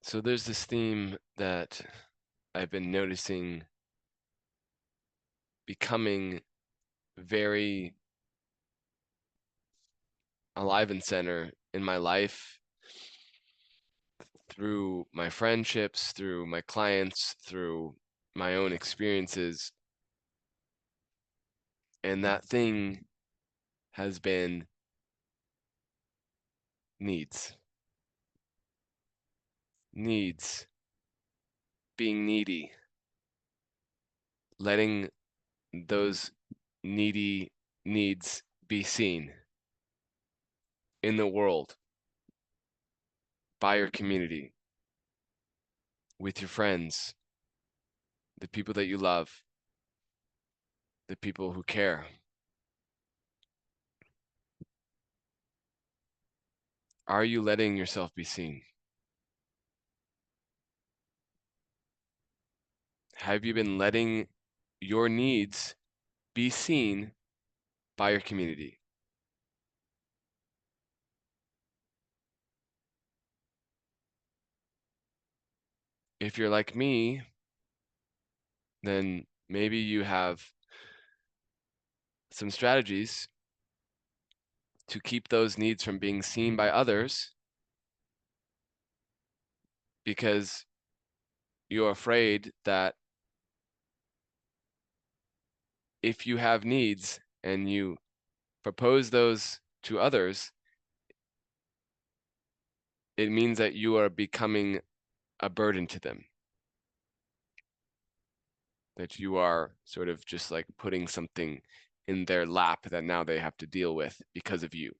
So there's this theme that I've been noticing becoming very alive and center in my life through my friendships, through my clients, through my own experiences. And that thing has been needs. Needs. Being needy. Letting those needy needs be seen in the world, by your community, with your friends, the people that you love, the people who care. Are you letting yourself be seen? Have you been letting your needs be seen by your community? If you're like me, then maybe you have some strategies to keep those needs from being seen by others because you're afraid that if you have needs and you propose those to others, it means that you are becoming a burden to them. That you are sort of just like putting something in their lap that now they have to deal with because of you.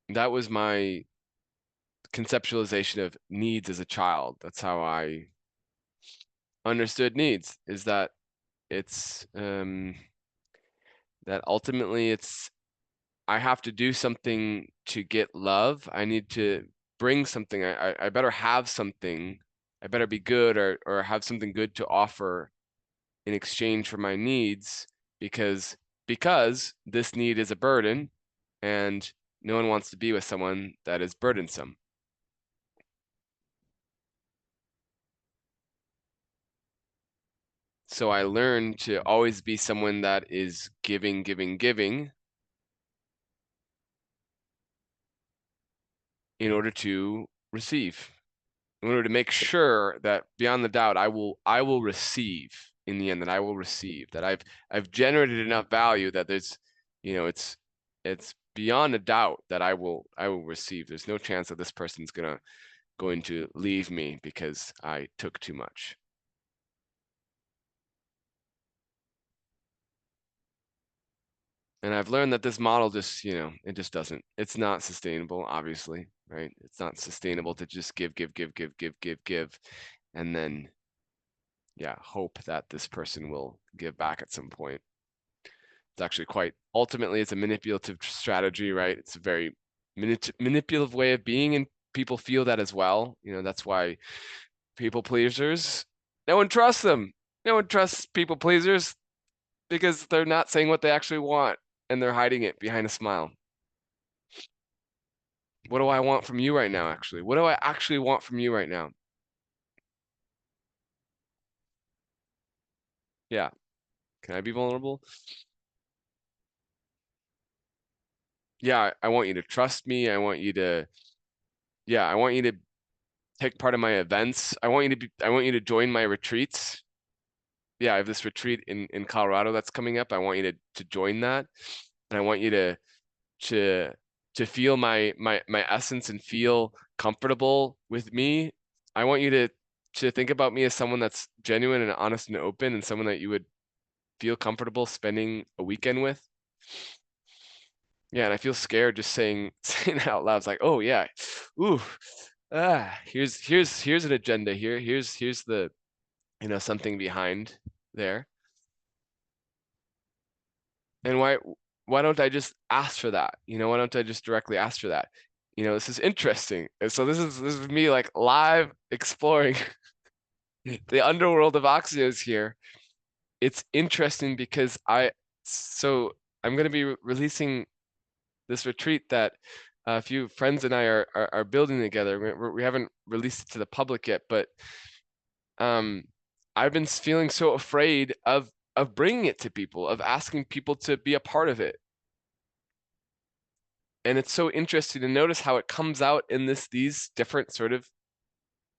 That was my conceptualization of needs as a child. That's how I understood needs, is that it's that ultimately it's I have to do something to get love. I need to bring something. I better have something. I better be good or have something good to offer in exchange for my needs because this need is a burden and no one wants to be with someone that is burdensome. So I learned to always be someone that is giving, giving, giving in order to receive, in order to make sure that beyond the doubt I will receive in the end, that I will receive, that I've generated enough value that there's, it's beyond a doubt that I will receive. There's no chance that this person's going to leave me because I took too much. And I've learned that this model just, it just doesn't, it's not sustainable, obviously, right? It's not sustainable to just give, give, give, give, give, give, give, and then, yeah, hope that this person will give back at some point. It's actually ultimately, it's a manipulative strategy, right? It's a very manipulative way of being, and people feel that as well. That's why people pleasers, no one trusts them. No one trusts people pleasers because they're not saying what they actually want and they're hiding it behind a smile. What do I want from you right now, actually? What do I actually want from you right now? Yeah. Can I be vulnerable? Yeah, I want you to trust me. I want you to take part in my events. I want you to join my retreats. Yeah, I have this retreat in Colorado that's coming up. I want you to join that. And I want you to to feel my essence and feel comfortable with me. I want you to think about me as someone that's genuine and honest and open and someone that you would feel comfortable spending a weekend with. Yeah, and I feel scared just saying it out loud. It's like, oh yeah, ooh, here's an agenda here. Here's the something behind there. And why don't I just ask for that? Why don't I just directly ask for that? This is interesting. And so this is me like live exploring the underworld of Axios here. It's interesting because so I'm going to be releasing this retreat that A few friends and I are building together. We haven't released it to the public yet, but I've been feeling so afraid of bringing it to people, of asking people to be a part of it. And it's so interesting to notice how it comes out in these different sort of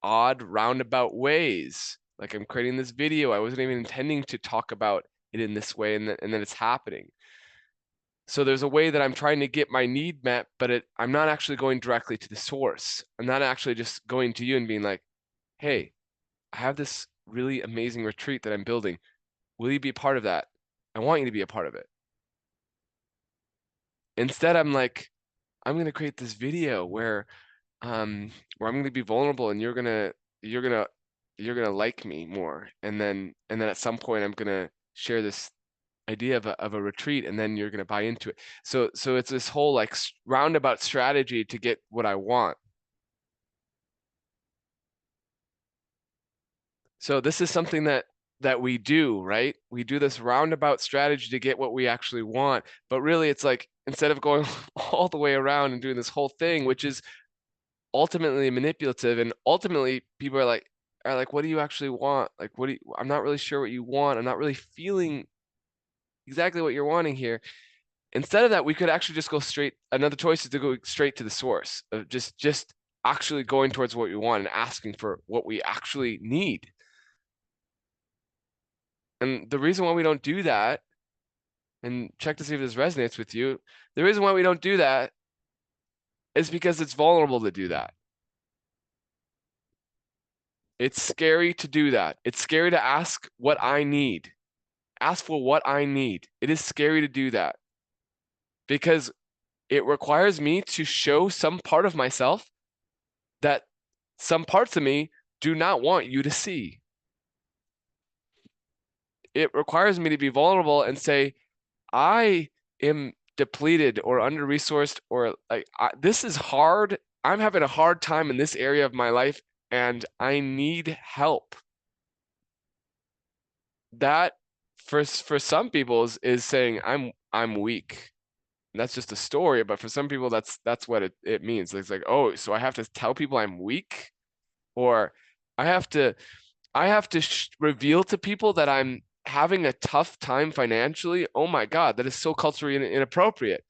odd roundabout ways. Like I'm creating this video, I wasn't even intending to talk about it in this way, and then it's happening. So there's a way that I'm trying to get my need met, but I'm not actually going directly to the source. I'm not actually just going to you and being like, hey, I have this really amazing retreat that I'm building. Will you be a part of that? I want you to be a part of it. Instead, I'm like, I'm gonna create this video where I'm gonna be vulnerable and you're gonna you're gonna like me more. And then at some point I'm gonna share this idea of a retreat and then you're gonna buy into it. So it's this whole like roundabout strategy to get what I want. So this is something that we do, right? We do this roundabout strategy to get what we actually want. But really it's like instead of going all the way around and doing this whole thing, which is ultimately manipulative, and ultimately people are like, what do you actually want? Like, I'm not really sure what you want. I'm not really feeling exactly what you're wanting here. Instead of that, we could actually just go straight. Another choice is to go straight to the source of just actually going towards what we want and asking for what we actually need. And the reason why we don't do that, and check to see if this resonates with you, the reason why we don't do that is because it's vulnerable to do that. It's scary to do that. It's scary to ask what I need. Ask for what I need. It is scary to do that because it requires me to show some part of myself that some parts of me do not want you to see. It requires me to be vulnerable and say, I am depleted or under resourced, or like this is hard. I'm having a hard time in this area of my life and I need help. That for some people is saying I'm weak. And that's just a story, but for some people that's what it means. It's like, oh, so I have to tell people I'm weak, or I have to reveal to people that I'm having a tough time financially. Oh my God, that is so culturally inappropriate.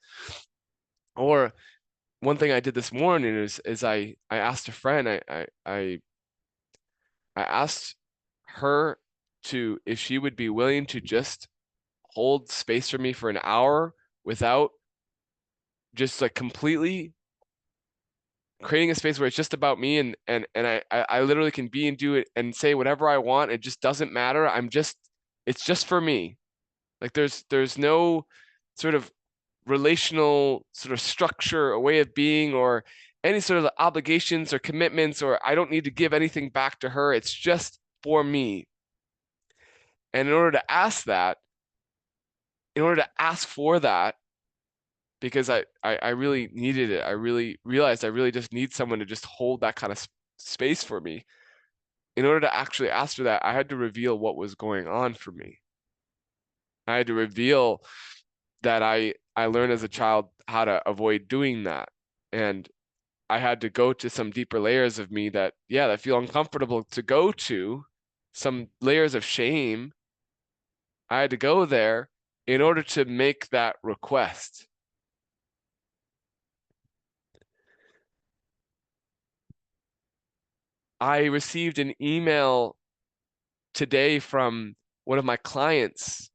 Or one thing I did this morning is I asked a friend, I asked her to if she would be willing to just hold space for me for an hour without just like completely creating a space where it's just about me, and I literally can be and do it and say whatever I want. It just doesn't matter. It's just for me. Like there's no sort of relational sort of structure, a way of being, or any sort of obligations or commitments, or I don't need to give anything back to her. It's just for me. And in order to ask that, in order to ask for that, because I really needed it. I really realized I really just need someone to just hold that kind of space for me. In order to actually ask for that, I had to reveal what was going on for me. I had to reveal that I learned as a child how to avoid doing that. And I had to go to some deeper layers of me that feel uncomfortable to go to, some layers of shame. I had to go there in order to make that request. I received an email today from one of my clients.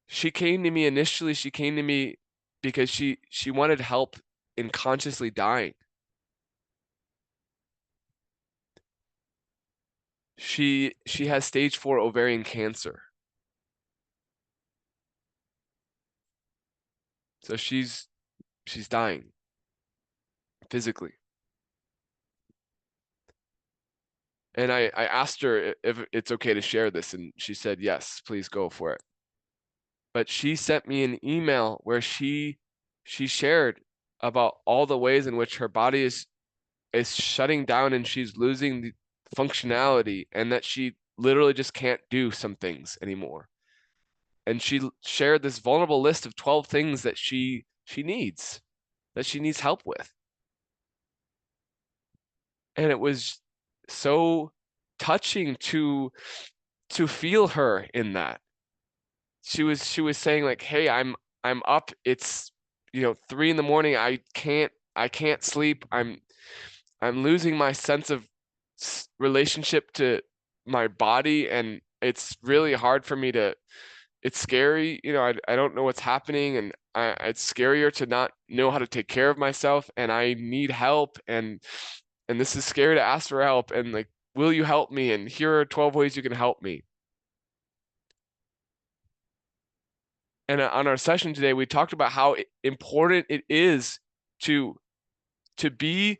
She came to me initially, she came to me because she wanted help in consciously dying. She has stage 4 ovarian cancer. So she's dying physically. And I asked her if it's okay to share this, and she said, yes, please go for it. But she sent me an email where she shared about all the ways in which her body is shutting down and she's losing the functionality, and that she literally just can't do some things anymore. And she shared this vulnerable list of 12 things that she she needs, that she needs help with. And it was so touching to feel her in that. She was saying like, hey, I'm up, it's 3 in the morning, I can't sleep, I'm losing my sense of relationship to my body, and it's really hard for me to, it's scary, I don't know what's happening, and it's scarier to not know how to take care of myself, and I need help, and this is scary to ask for help, and like, will you help me? And here are 12 ways you can help me. And on our session today, we talked about how important it is to be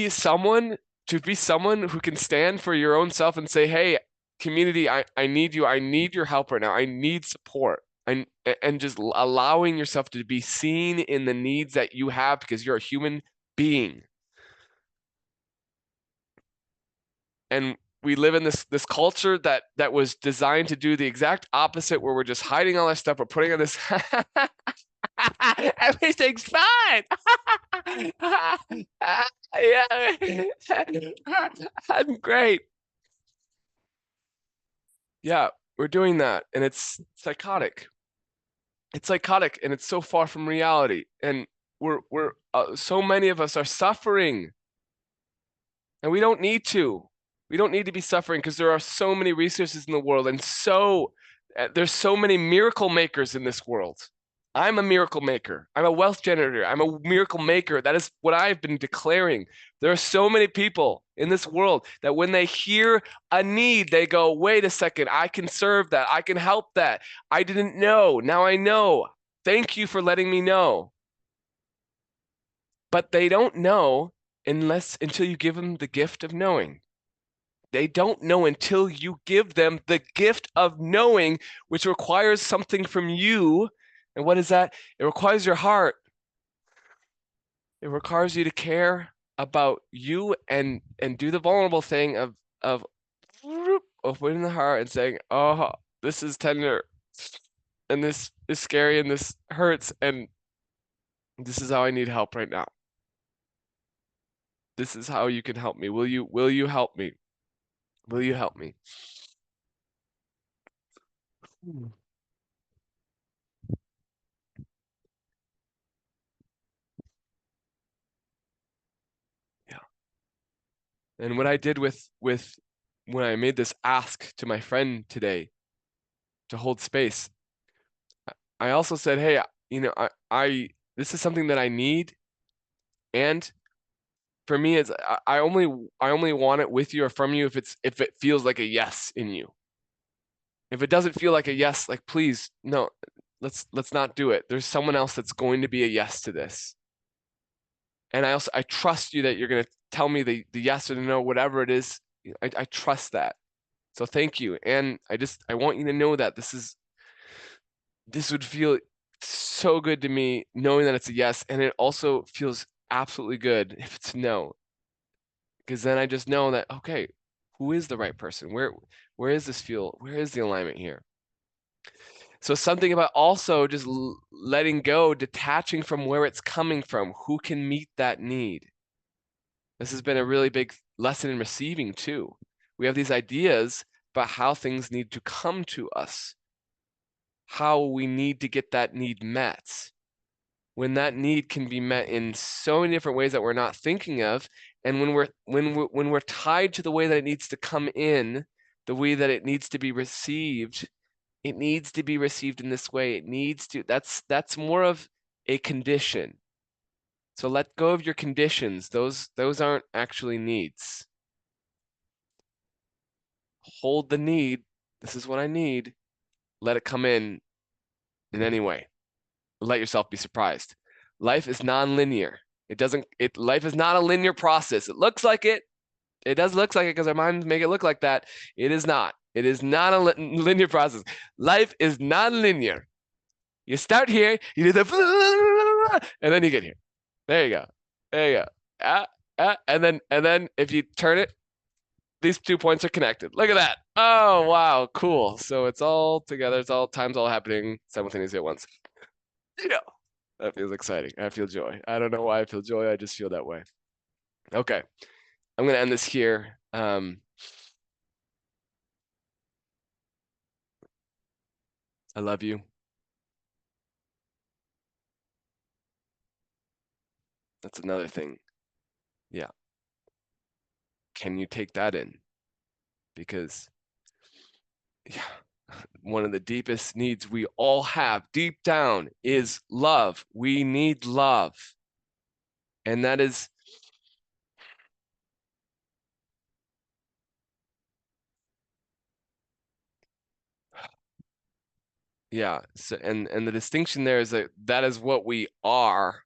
someone who can stand for your own self and say, hey, community, I need you, I need your help right now, I need support. And just allowing yourself to be seen in the needs that you have, because you're a human being. And we live in this culture that was designed to do the exact opposite, where we're just hiding all that stuff, we're putting on this everything's fine. Yeah, I'm great. Yeah, we're doing that, and it's psychotic. It's psychotic, and it's so far from reality. And we're so many of us are suffering, and we don't need to. We don't need to be suffering, because there are so many resources in the world, and there's so many miracle makers in this world. I'm a miracle maker. I'm a wealth generator. I'm a miracle maker. That is what I've been declaring. There are so many people in this world that when they hear a need, they go, wait a second, I can serve that. I can help that. I didn't know. Now I know. Thank you for letting me know. But they don't know until you give them the gift of knowing. They don't know until you give them the gift of knowing, which requires something from you. And what is that? It requires your heart. It requires you to care about you, and do the vulnerable thing of opening the heart and saying, oh, this is tender, and this is scary, and this hurts, and this is how I need help right now. This is how you can help me. Will you help me? Will you help me? Yeah. And what I did with when I made this ask to my friend today to hold space, I also said, hey, I this is something that I need, and for me, it's I only want it with you or from you if it feels like a yes in you. If it doesn't feel like a yes, like, please, no, let's not do it. There's someone else that's going to be a yes to this. And I trust you that you're gonna tell me the yes or the no, whatever it is. I trust that. So thank you. And I want you to know that this would feel so good to me knowing that it's a yes, and it also feels absolutely good if it's a no. Because then I just know that, okay, who is the right person? Where is this feel? Where is the alignment here? So something about also just letting go, detaching from where it's coming from. Who can meet that need? This has been a really big lesson in receiving too. We have these ideas about how things need to come to us, how we need to get that need met, when that need can be met in so many different ways that we're not thinking of. And when we're tied to the way that it needs to come in, the way that it needs to be received, it needs to be received in this way. It needs to, that's more of a condition. So let go of your conditions. Those aren't actually needs. Hold the need. This is what I need. Let it come in any way. Let yourself be surprised. Life is non-linear. Life is not a linear process. It looks like it. It does look like it because our minds make it look like that. It is not. It is not a linear process. Life is non-linear. You start here, you do the, and then you get here. There you go. There you go. And then if you turn it, these 2 points are connected. Look at that. Oh, wow. Cool. So it's all together. It's all times all happening simultaneously at once. Yeah, that feels exciting. I feel joy. I don't know why I feel joy. I just feel that way. Okay, I'm gonna end this here. I love you. That's another thing. Yeah. Can you take that in? Because yeah, one of the deepest needs we all have deep down is love. We need love. And that is, yeah. So, and the distinction there is that that is what we are.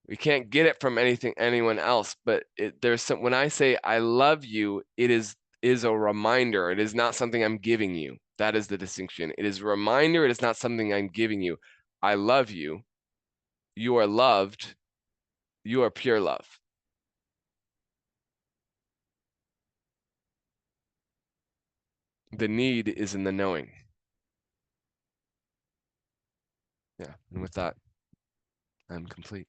We can't get it from anyone else, but there's some, when I say I love you, it is a reminder. It is not something I'm giving you. That is the distinction. It is a reminder. It is not something I'm giving you. I love you. You are loved. You are pure love. The need is in the knowing. Yeah. And with that, I'm complete.